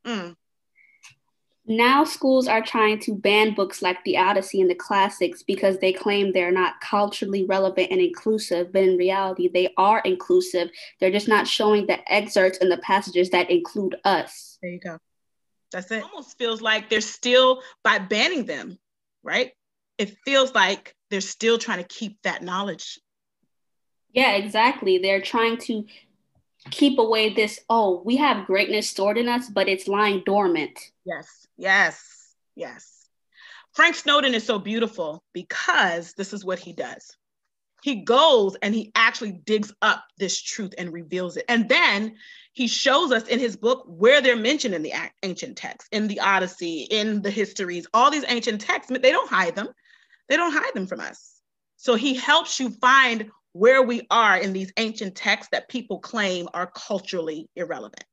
Mm. Now schools are trying to ban books like the Odyssey and the classics because they claim they're not culturally relevant and inclusive, but in reality, they are inclusive. They're just not showing the excerpts and the passages that include us. There you go. That's it. Almost feels like they're still, by banning them, right? It feels like they're still trying to keep that knowledge. Yeah, exactly. They're trying to keep away this, oh, we have greatness stored in us, but it's lying dormant. Yes, yes, yes. Frank Snowden is so beautiful because this is what he does. He goes and he actually digs up this truth and reveals it. And then he shows us in his book where they're mentioned in the ancient texts, in the Odyssey, in the histories, all these ancient texts. They don't hide them. They don't hide them from us. So he helps you find where we are in these ancient texts that people claim are culturally irrelevant.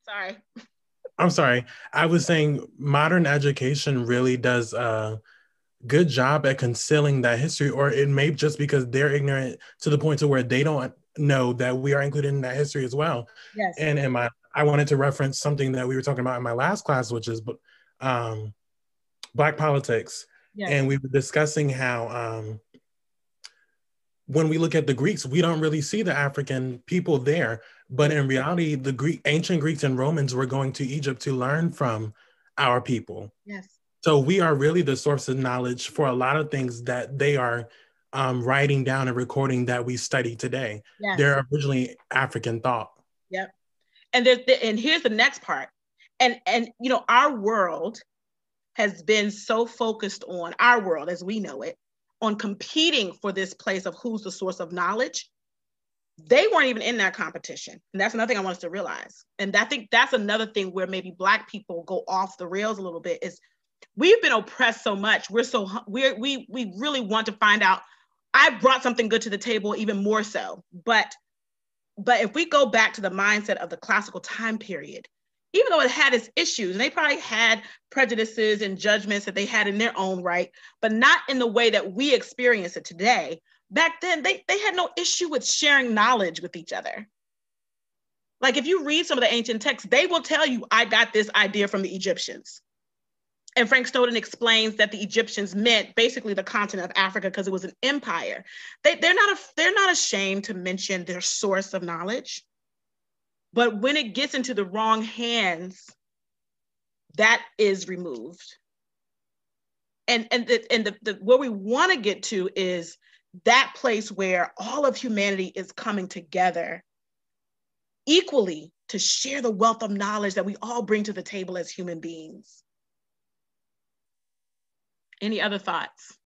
Sorry. I'm sorry. I was saying modern education really does a good job at concealing that history, or it may just because they're ignorant to the point to where they don't know that we are included in that history as well. Yes. And I wanted to reference something that we were talking about in my last class, which is Black politics. Yes. And we were discussing how when we look at the Greeks, we don't really see the African people there. But in reality, the ancient Greeks and Romans were going to Egypt to learn from our people. Yes. So we are really the source of knowledge for a lot of things that they are writing down and recording that we study today. Yes. They're originally African thought. Yep. And and here's the next part. And you know, our world has been so focused on our world as we know it, on competing for this place of who's the source of knowledge. They weren't even in that competition. And that's another thing I want us to realize. And I think that's another thing where maybe Black people go off the rails a little bit is we've been oppressed so much. We really want to find out. I brought something good to the table, even more so. But if we go back to the mindset of the classical time period, even though it had its issues, and they probably had prejudices and judgments that they had in their own right, but not in the way that we experience it today. Back then, they had no issue with sharing knowledge with each other. Like if you read some of the ancient texts, they will tell you, I got this idea from the Egyptians. And Frank Snowden explains that the Egyptians meant basically the continent of Africa because it was an empire. They're not ashamed to mention their source of knowledge. But when it gets into the wrong hands, that is removed. And what we want to get to is that place where all of humanity is coming together equally to share the wealth of knowledge that we all bring to the table as human beings. Any other thoughts?